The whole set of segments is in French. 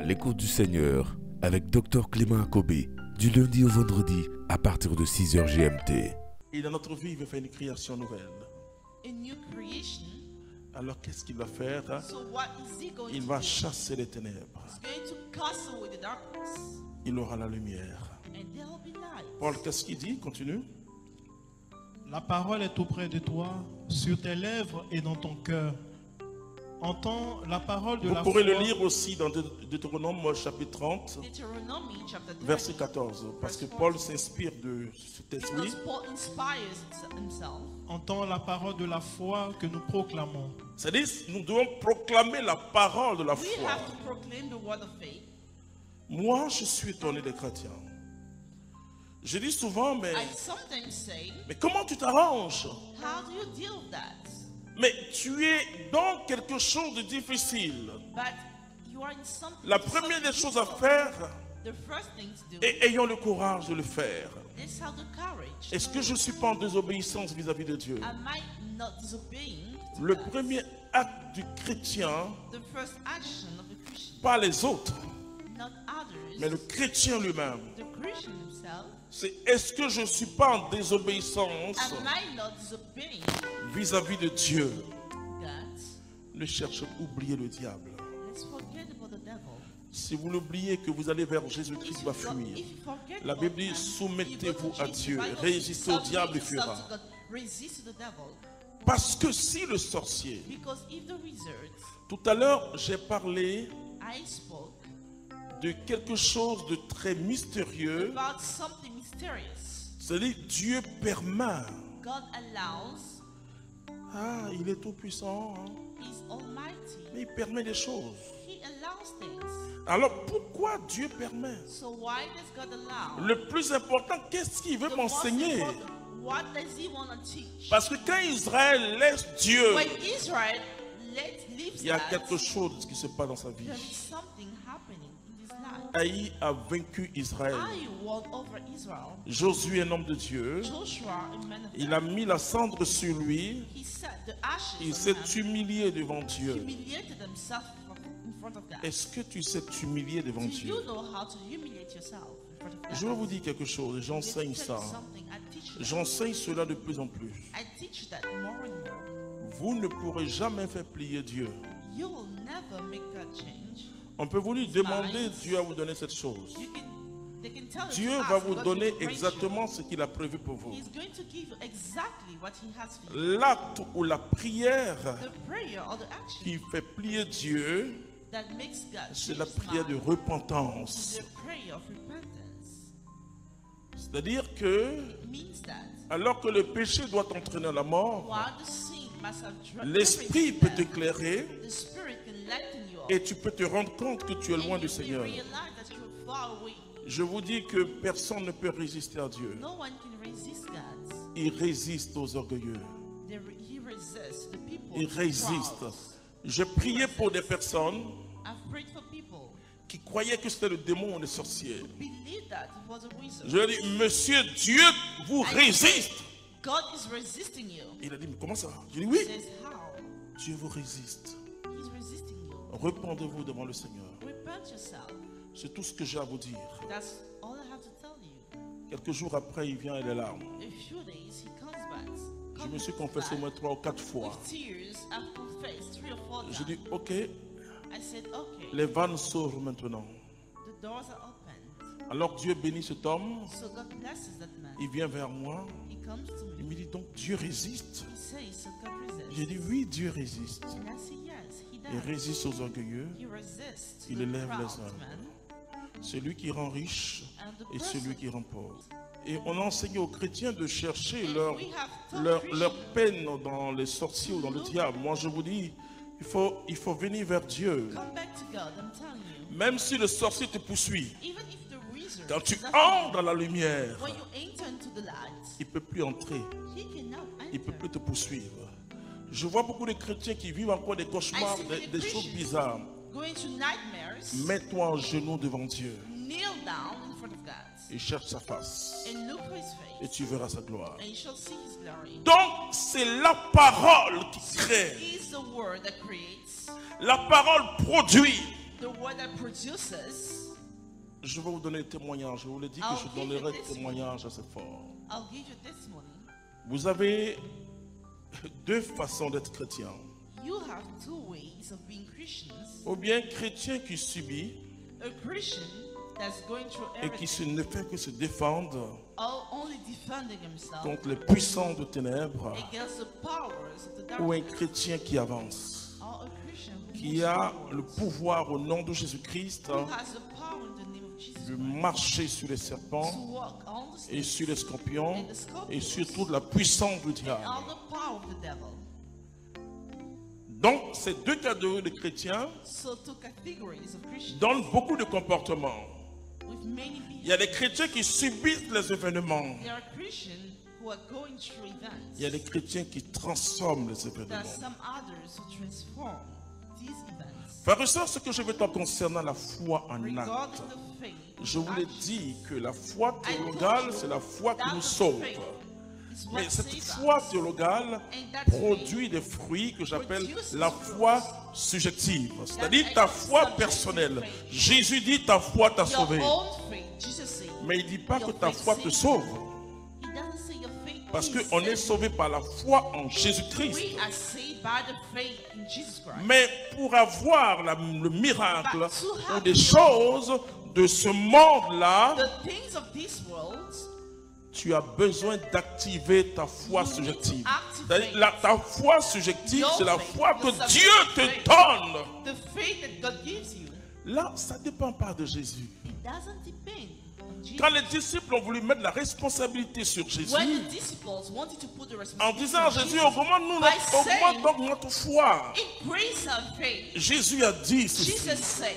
À l'écoute du Seigneur avec Dr Clément Akobé, du lundi au vendredi à partir de 6h GMT. Et dans notre vie, il veut faire une création nouvelle. A new creation. Alors qu'est-ce qu'il va faire? So what is he going Il to va do? chasser les ténèbres. He's going to cast away the darkness, Il aura la lumière. and there will be light. Paul, qu'est-ce qu'il dit? Continue. La parole est auprès de toi, sur tes lèvres et dans ton cœur. Entends la parole de Vous la pourrez foi. le lire aussi dans Deutéronome chapitre 30, Deuteronomy chapter 30. verset 14. Parce que Paul s'inspire de cet esprit. Because Paul inspires himself. Entends la parole de la foi que nous proclamons. C'est-à-dire, nous devons proclamer la parole de la We foi. have to proclaim the word of faith. Moi, je suis étonné des chrétiens. Je dis souvent, I sometimes say, mais comment tu t'arranges? how do you deal with that? Mais tu es dans quelque chose de difficile. But you are in something. La première des choses à faire, The first thing to do et ayons le courage de le faire. is have the courage. Est-ce que je ne suis pas en désobéissance vis-à-vis de Dieu? Am I not disobeying? to Le God? premier acte du chrétien, The first action of the Christian, pas les autres, not others, mais le chrétien lui-même, the Christian himself. c'est est-ce que je ne suis pas en désobéissance Am I not disobeying vis-à-vis de Dieu? God? Ne cherchez pas, oubliez le diable. Let's forget about the devil. Si vous l'oubliez que vous allez vers Jésus-Christ, il va If fuir. you forget La about Bible dit, him, soumettez-vous you go to à Jesus. Dieu, The Bible résistez au says, diable, il submit yourself fuira. to God. Resist to the devil. Parce que si le sorcier, Because if the wizard, tout à l'heure j'ai parlé I spoke de quelque chose de très mystérieux, about something mysterious. c'est-à-dire Dieu permet. God allows, Ah, il est tout puissant, hein, He's almighty. mais il permet des choses. He allows things. Alors pourquoi Dieu permet? So why does God allow? Le plus important, qu'est-ce qu'il veut The most m'enseigner? important, what does He want to teach? Parce que quand Israël laisse Dieu, When Israel leaves il y a that, quelque chose qui se passe dans sa vie. there is something happening in his life. Haï a vaincu Israël. I won over Israel. Josué, un homme de Dieu, Joshua, a man of il God, a mis la cendre sur lui. he set the ashes Il on s'est him, humilié devant Dieu. humiliated himself in front of God. Est-ce que tu sais t'humilier devant Do Dieu? you know how to humiliate yourself in front of God? Je vais vous dire quelque chose, Let me j'enseigne tell ça. you something. I teach you that. J'enseigne cela de plus en plus. I teach that more and more. Vous ne pourrez jamais faire plier Dieu. You will never make God change. On peut vous lui demander, Dieu va vous donner cette chose. They can tell you Dieu to va ask, vous God donner will grant you. exactement ce qu'il a prévu pour vous. He's going to give you exactly what He has for you. L'acte ou la prière The prayer or the action qui fait plier Dieu, that makes God c'est change la his prière de mind repentance. is the prayer of repentance. C'est-à-dire que, It means that alors que le péché doit entraîner à la mort, while the sin must have l'esprit peut t'éclairer the Spirit can lighten you up, et tu peux te rendre compte que tu es loin and du you will Seigneur. realize that you're far away. Je vous dis que personne ne peut résister à Dieu. No one can resist God. Il résiste aux orgueilleux. He resists the people. Il who résiste. proud. Je priais pour des personnes I've prayed for people qui croyaient que c'était le démon ou le sorcier. who believe that it was a wizard. Je leur ai dit, Monsieur Dieu vous résiste. God is resisting you. Il a dit, mais comment ça? Je lui ai He dit, oui, says how? Dieu vous résiste. He's resisting you. Répondez-vous devant le Seigneur. Repent yourself. C'est tout ce que j'ai à vous dire. That's all I have to tell you. Quelques jours après, il vient et les larmes. A few days he comes back. Je me suis confessé au moins 3 ou 4 fois. With tears, I've confessed 3 or 4 Je times. dis, ok, I said, okay, les vannes s'ouvrent maintenant. the doors are open. Alors Dieu bénit cet homme. So God blesses that man. Il vient vers moi. He comes to Il me. me dit donc Dieu résiste. He says, so God resists. J'ai dit oui, Dieu résiste. And I say, yes, he Il does. résiste aux orgueilleux. He resists Il the élève proud les hommes. man Celui qui rend riche and the et celui person. qui rend pauvre. Et on a enseigné aux chrétiens de chercher And leur, we have taught leur, Christians leur peine dans les sorciers ou dans le diable. Moi je vous dis, il faut venir vers Dieu. Come back to God, I'm telling you. Même si le sorcier te poursuit, Even if the wizard quand tu is after entres you, dans la lumière, when you enter into the light, il ne peut plus entrer, he cannot il ne peut enter. plus te poursuivre. Je vois beaucoup de chrétiens qui vivent encore des cauchemars, I see des choses bizarres. going to nightmares, Mets-toi en genoux devant Dieu kneel down in front of God et cherche sa face and look for his et face, tu verras sa gloire. and you shall see his glory. Donc c'est la parole qui crée. It is the word that creates. La parole produit. The word that produces, Je vais vous donner un témoignage. Je vous l'ai dit que I'll je give you donnerai this un témoignage assez fort. I'll give you this morning. Vous avez deux façons d'être chrétien. You have two ways of being Christians. Ou bien chrétien qui subit A Christian that's going through et qui everything, ne fait que se défendre only defending himself contre les puissants de ténèbres. against the powers of the Ou un darkness. chrétien qui avance, Or a Christian who qui moves a forward, le pouvoir au nom de Jésus-Christ who has the power in the name of Jesus de Christ marcher sur les to serpents walk on the et snakes sur les scorpions and the scorpions et sur toute la puissance du and diable. all the power of the devil. Donc, ces deux catégories de chrétiens So two categories of Christians donnent beaucoup de comportements. with many Il y a beings. des chrétiens qui subissent les événements. There are Christians who are going through events. Il y a des chrétiens qui transforment les There are événements. some others who transform these events. Frères et sœurs, ce que je veux dire concernant la foi en acte, Regarding the faith, je vous l'ai action, dit que la foi I told théologale, you c'est la foi qui that nous the sauve. faith is what Mais cette saves foi us. théologale And that produit des fruits que j'appelle produces la foi subjective, c'est-à-dire ta foi personnelle. Jésus dit ta foi t'a Your sauvé, own faith, Jesus said. mais il ne dit pas que Your ta faith foi te saves sauve, you. He doesn't say your faith parce is qu'on est saved. sauvé par la foi en Jésus-Christ. We are saved by the faith in Jesus Christ. Mais pour avoir le miracle But to have ou des the- choses de ce monde-là, The things of this world, tu as besoin d'activer ta foi You need to subjective. activate C'est-à-dire, ta foi subjective, your c'est la faith, foi your que Dieu subjective te faith. donne. the faith that God gives you, Là, ça ne dépend pas de Jésus. it doesn't depend on Jesus. Quand les disciples ont voulu mettre la responsabilité sur Jésus, When the disciples wanted to put the en responsibility disant à on Jésus, Jesus, augmente-nous by notre, saying- augmente donc notre foi, increase our faith, Jésus a dit ceci: Jesus said,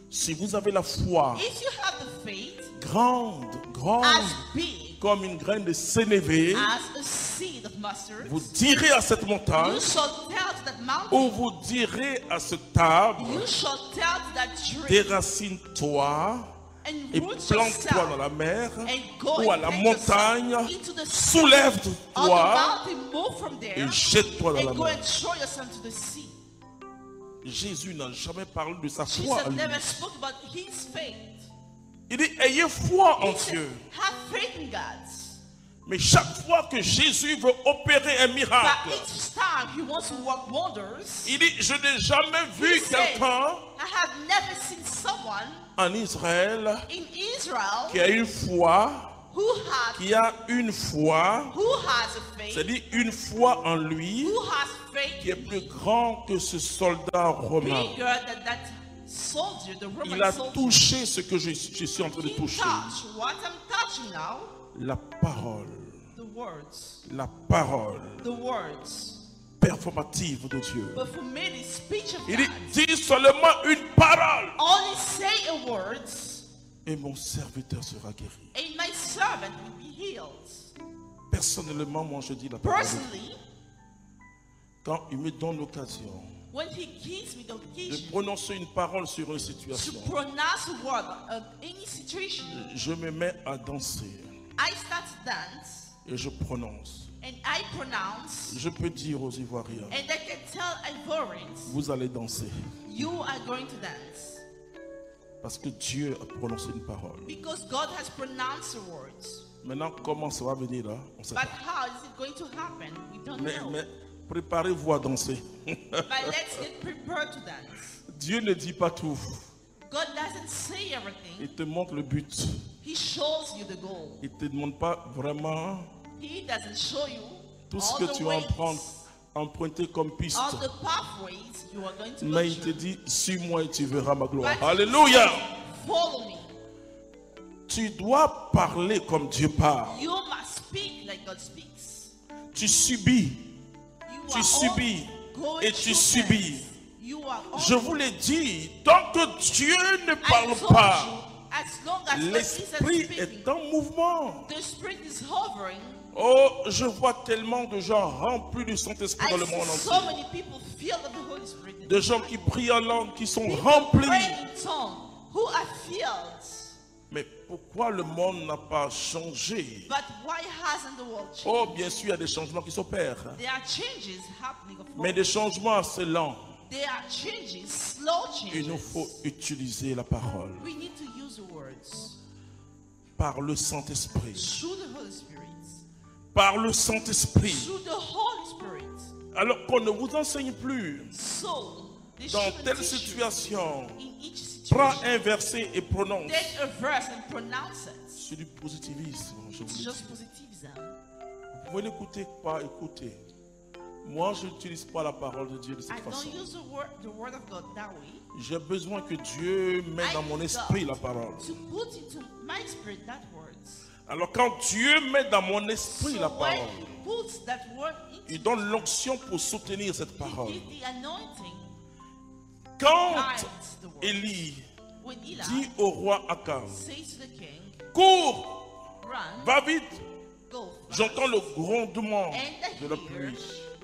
si vous avez la foi if you have the faith grande, grande, as big comme une graine de sénévé, as a seed of mustard, vous direz à cette montagne, you shall tell to that mountain, ou vous direz à ce arbre, you shall tell to that tree, déracine-toi and et root plante-toi dans yourself la mer and go ou à and la plant montagne, yourself into the sea. On the soulève-toi mountain, move from there et jette-toi dans la and go mer. and throw yourself to the sea. Jésus n'a jamais parlé de sa foi Jesus en lui. never spoke about his faith. Il dit, ayez foi en He said, Dieu. have faith in God. Mais chaque fois que Jésus veut opérer un But miracle, each time he wants to work wonders, il dit, je n'ai jamais vu he said, quelqu'un I have never seen someone en Israël in Israel qui a une foi, who has qui a une foi, a faith, c'est-à-dire une foi en lui, who has faith qui est plus grand que ce soldat romain. bigger than that soldier, the Roman Il a soldier. touché ce que je suis en train de He toucher. touched what I'm touching now, La parole, the words, la parole the words. performative de Dieu. But for me, the speech of Il God, dit, dis seulement une parole only say a words, et mon serviteur sera guéri. and my servant will be healed. Personnellement, moi je dis la parole. Personally, Quand il me donne l'occasion when he gives me the de occasion prononcer une parole sur une to situation, pronounce a word of any situation, je me mets à danser I start to dance et je prononce. and I pronounce, Je peux dire aux Ivoiriens, and I can tell Ivorians, vous allez danser. you are going to dance Parce que Dieu a prononcé une parole. because God has pronounced the words. Maintenant, comment ça va venir là? On sait But pas. how is it going to happen? We don't know. Mais préparez-vous à danser. But let's get prepared to dance. Dieu ne dit pas tout. God doesn't say everything. Il te montre le but. He shows you the goal. Il ne te demande pas vraiment He doesn't show you tout ce all que the tu vas ways, emprunter comme piste. all the pathways you are going to go Mais il te through. dit, suis-moi et tu verras ma gloire. But he Alléluia. says, follow me. Tu dois parler comme Dieu parle. You must speak like God speaks. Tu subis. You Tu are subis. all going Et tu through subis. things. You are all Je vous l'ai dit, tant que Dieu ne I parle told pas, you, as long as God l'esprit isn't speaking, est en mouvement. the spirit is hovering. Oh, je vois tellement de gens remplis du Saint-Esprit I dans le see monde so entier. many people filled with the Holy Spirit. De gens qui prient en langue, qui sont People remplis. praying in tongue, who are filled. Mais pourquoi le monde n'a pas changé? But why hasn't the world changed? Oh, bien sûr, il y a des changements qui s'opèrent. There are changes happening, of Mais course, des changements assez lents. There are changes, slow Il nous changes. faut utiliser la parole We need to use the words par le Saint-Esprit. through the Holy Spirit. Par le Saint-Esprit. Through the Holy Spirit. Alors qu'on ne vous enseigne plus So, they dans shouldn't telle teach you situation. in each Prends situation. un verset et prononce. Take a verse and pronounce it. C'est du positivisme, je vous It's le dis. just positivism. Vous pouvez l'écouter, pas écouter. Moi, je n'utilise pas la parole de Dieu de I cette façon. don't use the word of God that way. J'ai besoin que Dieu mette dans I mon need esprit God la parole. to put into my spirit that words. Alors quand Dieu met dans mon esprit la So when parole, he puts that word into il donne l'onction pour soutenir cette he parole. gives the anointing, Quand guides the word. Élie When Eli dit au roi Akab, says to the king, cours, run, va vite, go fast, j'entends le grondement and de la hear pluie.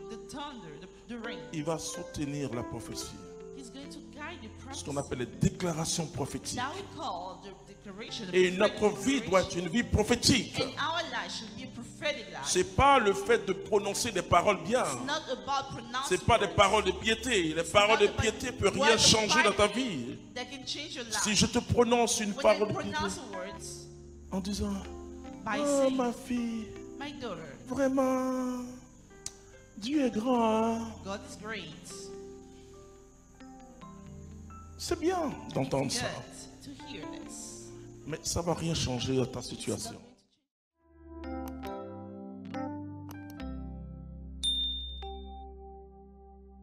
the thunder, the rain. Il va soutenir la prophétie. He's going to guide the Ce qu'on prophecy. appelle les déclarations prophétiques. That we call the declaration. The Et prophetic notre vie doit être declaration. une vie prophétique. And our life should be a prophetic life. C'est pas le fait de prononcer des paroles bien. It's not about pronouncing C'est pas des words. paroles de piété. Les paroles de piété ne peuvent rien changer dans ta vie. That can change your life. Si je te prononce une When parole you de piété pronounce the words en disant by oh saying, ma fille, my daughter, vraiment, Dieu est grand. Hein? God is great. C'est bien d'entendre Good ça. to hear this. Mais ça va rien changer à ta situation.